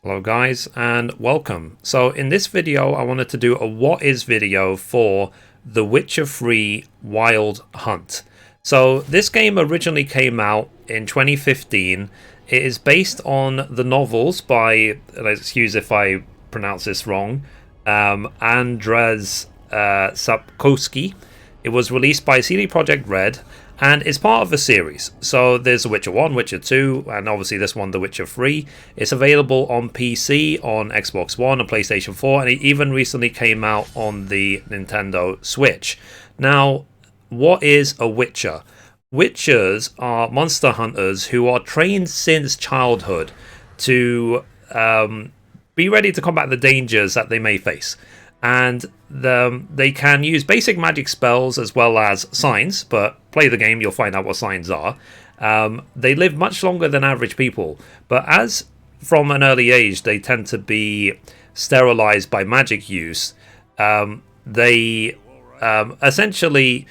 Hello guys and welcome. So in this video I wanted to do a what is video for The Witcher 3 Wild Hunt. So this game originally came out in 2015. It is based on the novels by, excuse if I pronounce this wrong, Andrzej Sapkowski. It was released by CD Projekt Red and it's part of a series. So there's The Witcher 1, Witcher 2, and obviously this one, The Witcher 3. It's available on PC, on Xbox One, and PlayStation 4, and it even recently came out on the Nintendo Switch. Now, what is a Witcher? Witchers are monster hunters who are trained since childhood to be ready to combat the dangers that they may face. And they can use basic magic spells as well as signs, but play the game, you'll find out what signs are. They live much longer than average people, but as from an early age they tend to be sterilized by magic use, they essentially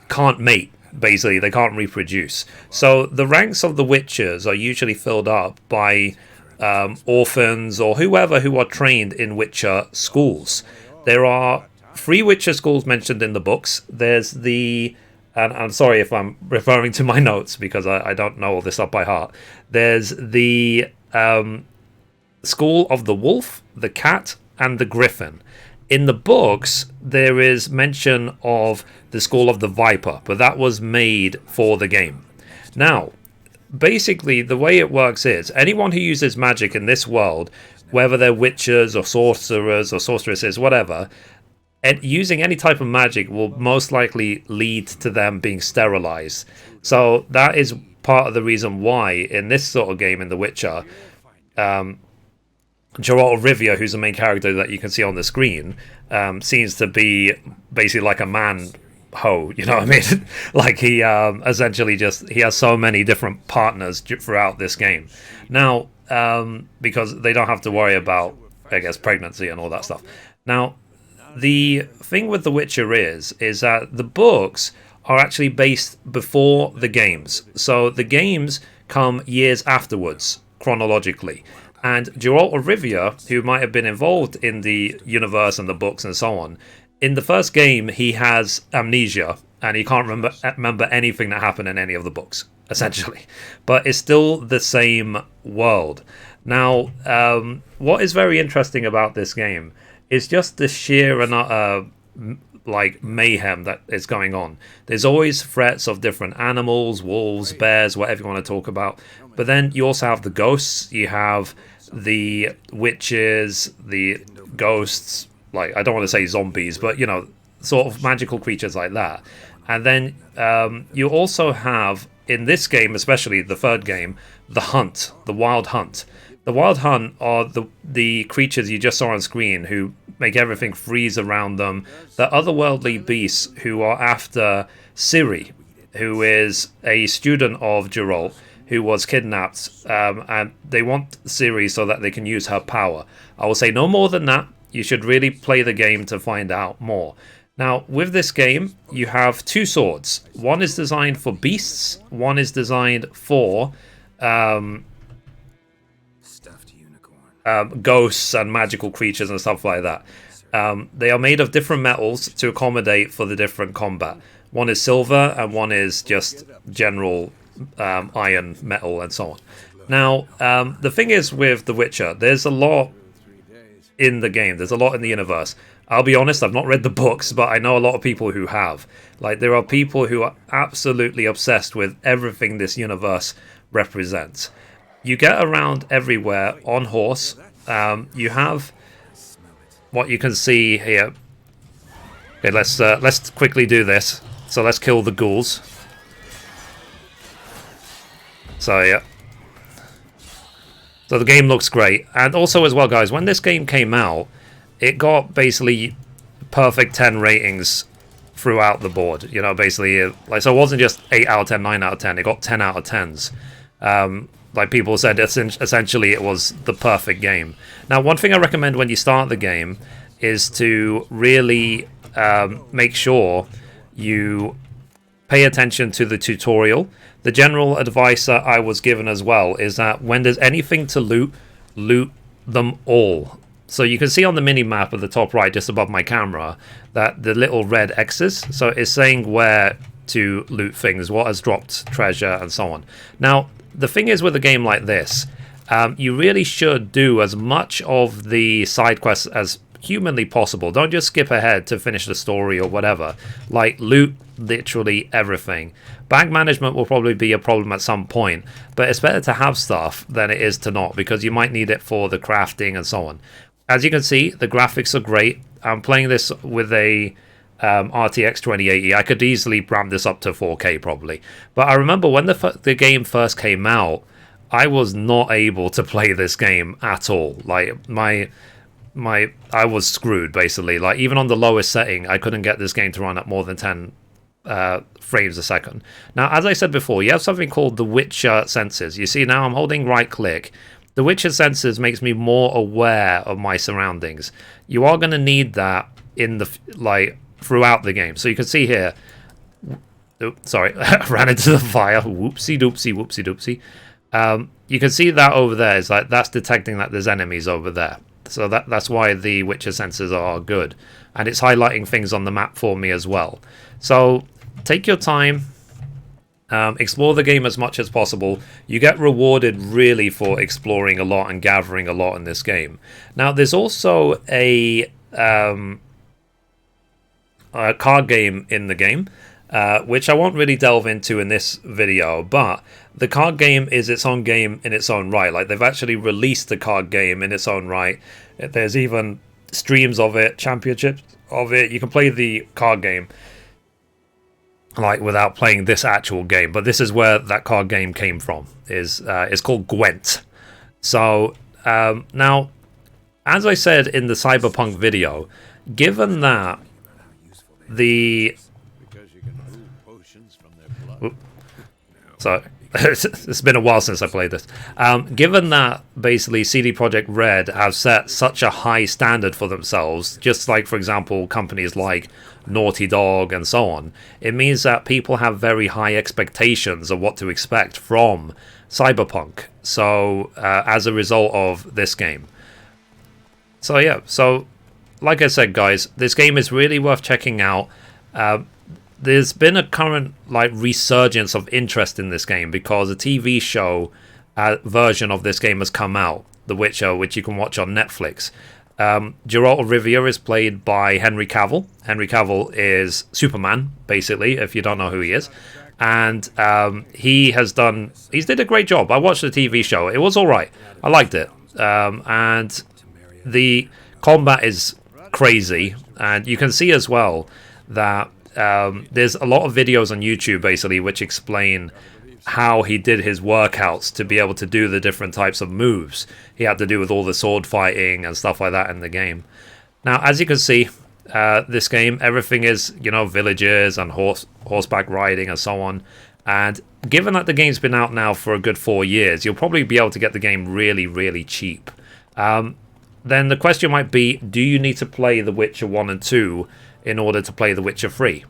can't mate. Basically, they can't reproduce. So the ranks of the Witchers are usually filled up by orphans or whoever who are trained in Witcher schools. There are 3 Witcher schools mentioned in the books. There's the, and I'm sorry if I'm referring to my notes because I don't know all this up by heart. There's the school of the wolf, the cat, and the griffin. In the books, there is mention of the school of the viper, but that was made for the game. Now, basically, the way it works is anyone who uses magic in this world, whether they're witchers or sorcerers or sorceresses, whatever, and using any type of magic will most likely lead to them being sterilized. So that is part of the reason why in this sort of game in The Witcher, Geralt of Rivia, who's the main character that you can see on the screen, seems to be basically like a man hoe, you know what I mean? Like he essentially he has so many different partners throughout this game. Now, because they don't have to worry about, I guess, pregnancy and all that stuff. Now, the thing with The Witcher is that the books are actually based before the games. So the games come years afterwards, chronologically. And Geralt of Rivia, who might have been involved in the universe and the books and so on, in the first game, he has amnesia, and he can't remember anything that happened in any of the books, essentially. But it's still the same world. Now, what is very interesting about this game is just the sheer and mayhem that is going on. There's always threats of different animals, wolves, bears, whatever you want to talk about. But then you also have the ghosts, you have the witches, the ghosts, like, I don't want to say zombies, but, you know, sort of magical creatures like that. And then you also have, in this game, especially the third game, the hunt, the wild hunt. The wild hunt are the creatures you just saw on screen who make everything freeze around them. The otherworldly beasts who are after Ciri, who is a student of Geralt, who was kidnapped, and they want Ciri so that they can use her power. I will say no more than that. You should really play the game to find out more. Now, with this game, you have 2 swords. One is designed for beasts. One is designed for ghosts and magical creatures and stuff like that. They are made of different metals to accommodate for the different combat. One is silver and one is just general iron, metal, and so on. Now, the thing is with The Witcher, there's a lot in the game. There's a lot in the universe. I'll be honest, I've not read the books, but I know a lot of people who have. Like, there are people who are absolutely obsessed with everything this universe represents. You get around everywhere on horse. You have what you can see here. Okay, let's quickly do this. So let's kill the ghouls. So yeah. So the game looks great. And also as well, guys, when this game came out, it got basically perfect 10 ratings throughout the board. You know, basically, so it wasn't just 8 out of 10, 9 out of 10. It got 10 out of 10s. Like people said, essentially it was the perfect game. Now, one thing I recommend when you start the game is to really make sure you pay attention to the tutorial. The general advice that I was given as well is that when there's anything to loot, loot them all. So you can see on the mini map at the top right, just above my camera, that the little red X's. So it's saying where to loot things, what has dropped treasure, and so on. Now, the thing is with a game like this, you really should do as much of the side quests as humanly possible. Don't just skip ahead to finish the story or whatever. Like, loot literally everything. Bag management will probably be a problem at some point, but it's better to have stuff than it is to not, because you might need it for the crafting and so on. As you can see, the graphics are great. I'm playing this with a RTX 2080. I could easily ramp this up to 4K probably. But I remember when the game first came out, I was not able to play this game at all. Like, I was screwed basically. Like, even on the lowest setting, I couldn't get this game to run at more than 10 frames a second. Now, as I said before, you have something called the Witcher senses. You see, now I'm holding right click. The Witcher senses makes me more aware of my surroundings. You are going to need that in the throughout the game. So you can see here. Sorry, I ran into the fire. Whoopsie doopsie, whoopsie doopsie. You can see that over there is like that's detecting that there's enemies over there. So that's why the Witcher sensors are good, and it's highlighting things on the map for me as well. So take your time. Explore the game as much as possible. You get rewarded really for exploring a lot and gathering a lot in this game. Now, there's also a card game in the game, which I won't really delve into in this video, but the card game is its own game in its own right. Like, they've actually released the card game in its own right. There's even streams of it, championships of it. You can play the card game like without playing this actual game, but this is where that card game came from. It's called Gwent. So now, as I said in the Cyberpunk video, given that the it's been a while since I played this. Given that basically CD Projekt Red have set such a high standard for themselves, just like, for example, companies like Naughty Dog and so on, it means that people have very high expectations of what to expect from Cyberpunk. So as a result of this game. So yeah, so like I said, guys, this game is really worth checking out. There's been a current resurgence of interest in this game because a TV show version of this game has come out, The Witcher, which you can watch on Netflix. Geralt of Rivia is played by Henry Cavill. Henry Cavill is Superman, basically, if you don't know who he is. And he's did a great job. I watched the TV show. It was all right. I liked it. And the combat is crazy. And you can see as well that there's a lot of videos on YouTube, basically, which explain how he did his workouts to be able to do the different types of moves he had to do with all the sword fighting and stuff like that in the game. Now, as you can see, this game, everything is, villages and horseback riding and so on. And given that the game's been out now for a good 4 years, you'll probably be able to get the game really, really cheap. Then the question might be, do you need to play The Witcher 1 and 2 in order to play The Witcher 3?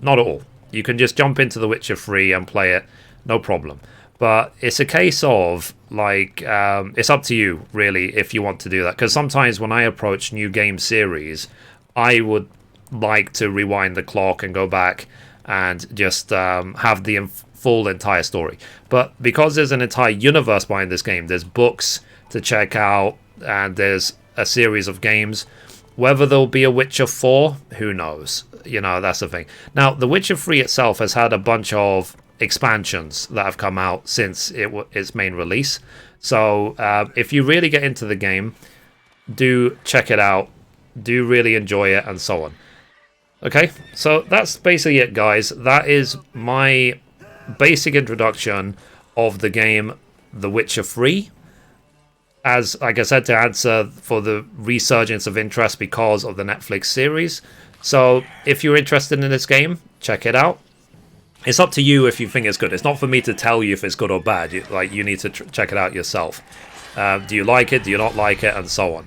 Not at all. You can just jump into The Witcher 3 and play it, no problem. But it's a case of, it's up to you, really, if you want to do that. Because sometimes when I approach new game series, I would like to rewind the clock and go back and just have the full entire story. But because there's an entire universe behind this game, there's books to check out, and there's a series of games. Whether there'll be a Witcher 4, who knows? That's the thing. Now, The Witcher 3 itself has had a bunch of expansions that have come out since its main release. So if you really get into the game, do check it out. Do really enjoy it and so on. Okay, so that's basically it, guys. That is my basic introduction of the game The Witcher 3. As, like I said, to answer for the resurgence of interest because of the Netflix series. So if you're interested in this game, check it out. It's up to you if you think it's good. It's not for me to tell you if it's good or bad. You need to check it out yourself. Do you like it? Do you not like it? And so on.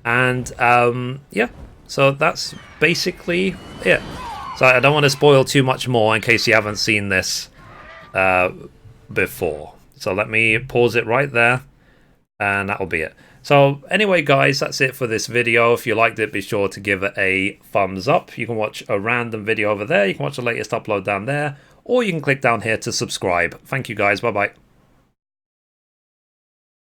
And yeah, so that's basically it. So I don't want to spoil too much more in case you haven't seen this before. So let me pause it right there. and that'll be it. So anyway guys, that's it for this video. If you liked it, be sure to give it a thumbs up. You can watch a random video over there, you can watch the latest upload down there, or you can click down here to subscribe. Thank you guys, bye bye.